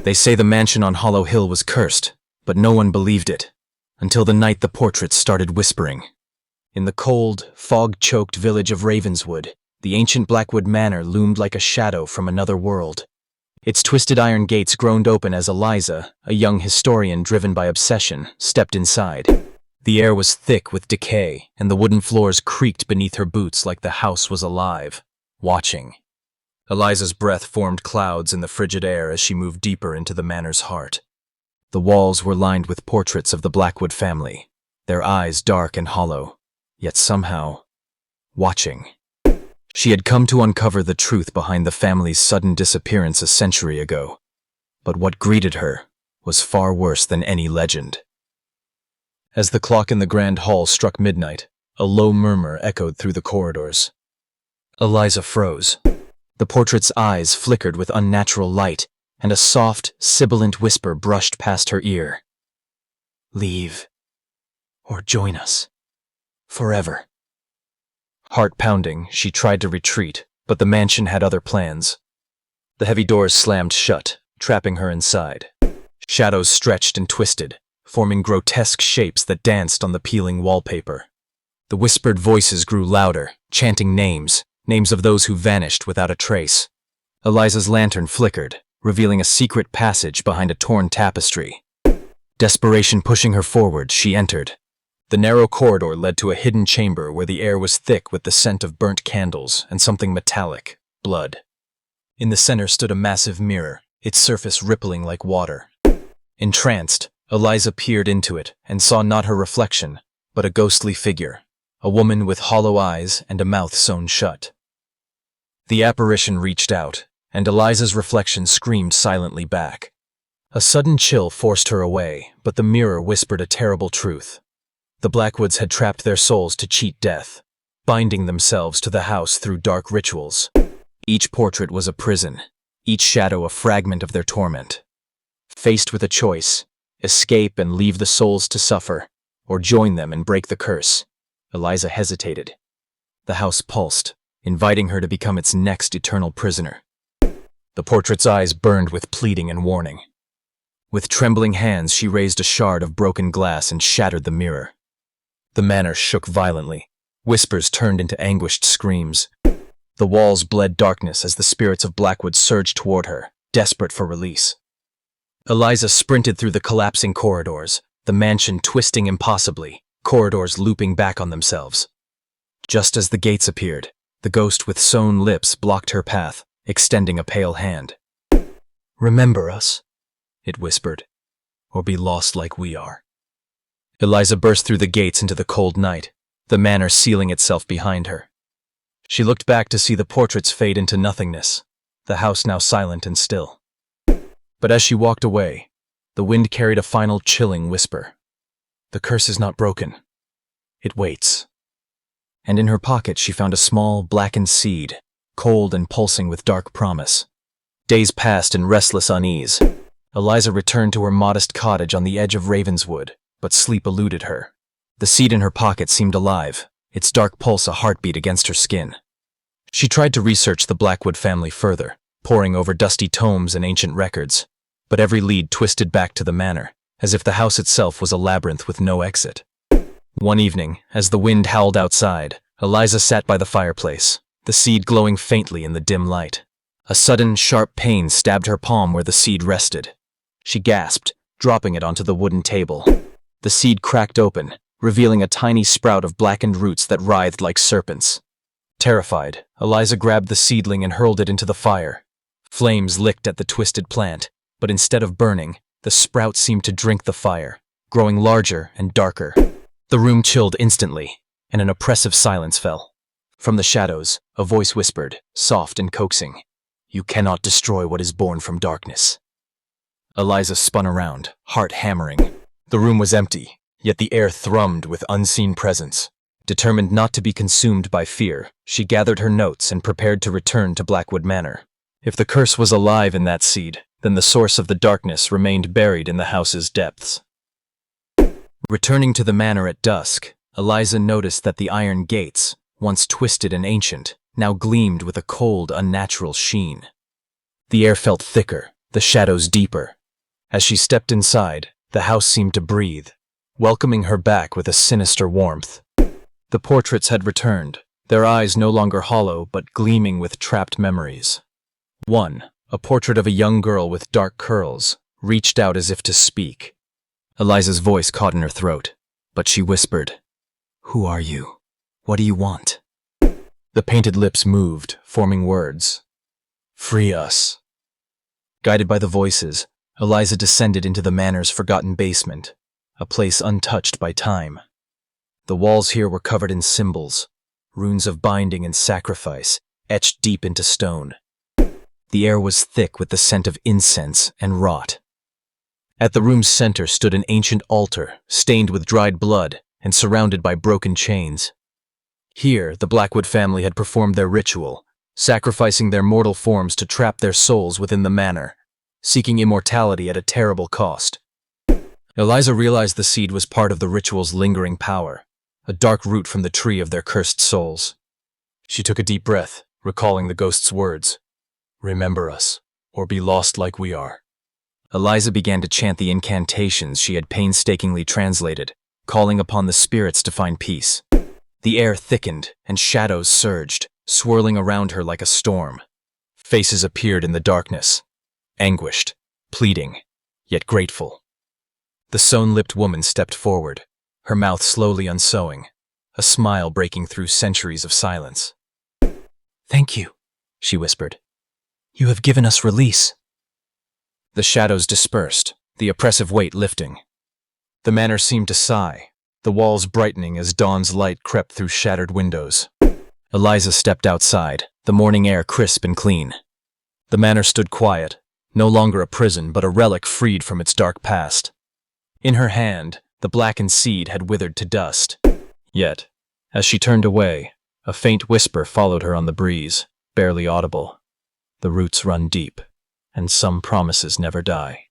They say the mansion on Hollow Hill was cursed, but no one believed it, until the night the portraits started whispering. In the cold, fog-choked village of Ravenswood, the ancient Blackwood Manor loomed like a shadow from another world. Its twisted iron gates groaned open as Eliza, a young historian driven by obsession, stepped inside. The air was thick with decay, and the wooden floors creaked beneath her boots like the house was alive, watching. Eliza's breath formed clouds in the frigid air as she moved deeper into the manor's heart. The walls were lined with portraits of the Blackwood family, their eyes dark and hollow, yet somehow watching. She had come to uncover the truth behind the family's sudden disappearance a century ago, but what greeted her was far worse than any legend. As the clock in the grand hall struck midnight, a low murmur echoed through the corridors. Eliza froze. The portrait's eyes flickered with unnatural light, and a soft, sibilant whisper brushed past her ear. "Leave, or join us, forever." Heart pounding, she tried to retreat, but the mansion had other plans. The heavy doors slammed shut, trapping her inside. Shadows stretched and twisted, forming grotesque shapes that danced on the peeling wallpaper. The whispered voices grew louder, chanting names of those who vanished without a trace. Eliza's lantern flickered, revealing a secret passage behind a torn tapestry. Desperation pushing her forward, she entered. The narrow corridor led to a hidden chamber where the air was thick with the scent of burnt candles and something metallic, blood. In the center stood a massive mirror, its surface rippling like water. Entranced, Eliza peered into it and saw not her reflection, but a ghostly figure, a woman with hollow eyes and a mouth sewn shut. The apparition reached out, and Eliza's reflection screamed silently back. A sudden chill forced her away, but the mirror whispered a terrible truth. The Blackwoods had trapped their souls to cheat death, binding themselves to the house through dark rituals. Each portrait was a prison, each shadow a fragment of their torment. Faced with a choice, escape and leave the souls to suffer, or join them and break the curse, Eliza hesitated. The house pulsed, inviting her to become its next eternal prisoner. The portrait's eyes burned with pleading and warning. With trembling hands, she raised a shard of broken glass and shattered the mirror. The manor shook violently. Whispers turned into anguished screams. The walls bled darkness as the spirits of Blackwood surged toward her, desperate for release. Eliza sprinted through the collapsing corridors, the mansion twisting impossibly, corridors looping back on themselves. Just as the gates appeared, the ghost with sewn lips blocked her path, extending a pale hand. "Remember us," it whispered, "or be lost like we are." Eliza burst through the gates into the cold night, the manor sealing itself behind her. She looked back to see the portraits fade into nothingness, the house now silent and still. But as she walked away, the wind carried a final chilling whisper. The curse is not broken. It waits. And in her pocket she found a small, blackened seed, cold and pulsing with dark promise. Days passed in restless unease. Eliza returned to her modest cottage on the edge of Ravenswood, but sleep eluded her. The seed in her pocket seemed alive, its dark pulse a heartbeat against her skin. She tried to research the Blackwood family further, poring over dusty tomes and ancient records, but every lead twisted back to the manor, as if the house itself was a labyrinth with no exit. One evening, as the wind howled outside, Eliza sat by the fireplace, the seed glowing faintly in the dim light. A sudden, sharp pain stabbed her palm where the seed rested. She gasped, dropping it onto the wooden table. The seed cracked open, revealing a tiny sprout of blackened roots that writhed like serpents. Terrified, Eliza grabbed the seedling and hurled it into the fire. Flames licked at the twisted plant, but instead of burning, the sprout seemed to drink the fire, growing larger and darker. The room chilled instantly, and an oppressive silence fell. From the shadows, a voice whispered, soft and coaxing, "You cannot destroy what is born from darkness." Eliza spun around, heart hammering. The room was empty, yet the air thrummed with unseen presence. Determined not to be consumed by fear, she gathered her notes and prepared to return to Blackwood Manor. If the curse was alive in that seed, then the source of the darkness remained buried in the house's depths. Returning to the manor at dusk, Eliza noticed that the iron gates, once twisted and ancient, now gleamed with a cold, unnatural sheen. The air felt thicker, the shadows deeper. As she stepped inside, the house seemed to breathe, welcoming her back with a sinister warmth. The portraits had returned, their eyes no longer hollow but gleaming with trapped memories. One, a portrait of a young girl with dark curls, reached out as if to speak. Eliza's voice caught in her throat, but she whispered, "Who are you? What do you want?" The painted lips moved, forming words. "Free us." Guided by the voices, Eliza descended into the manor's forgotten basement, a place untouched by time. The walls here were covered in symbols, runes of binding and sacrifice, etched deep into stone. The air was thick with the scent of incense and rot. At the room's center stood an ancient altar, stained with dried blood and surrounded by broken chains. Here, the Blackwood family had performed their ritual, sacrificing their mortal forms to trap their souls within the manor, seeking immortality at a terrible cost. Eliza realized the seed was part of the ritual's lingering power, a dark root from the tree of their cursed souls. She took a deep breath, recalling the ghost's words, "Remember us, or be lost like we are." Eliza began to chant the incantations she had painstakingly translated, calling upon the spirits to find peace. The air thickened and shadows surged, swirling around her like a storm. Faces appeared in the darkness, anguished, pleading, yet grateful. The sewn-lipped woman stepped forward, her mouth slowly unsewing, a smile breaking through centuries of silence. "Thank you," she whispered. "You have given us release." The shadows dispersed, the oppressive weight lifting. The manor seemed to sigh, the walls brightening as dawn's light crept through shattered windows. Eliza stepped outside, the morning air crisp and clean. The manor stood quiet, no longer a prison but a relic freed from its dark past. In her hand, the blackened seed had withered to dust. Yet, as she turned away, a faint whisper followed her on the breeze, barely audible. "The roots run deep, and some promises never die."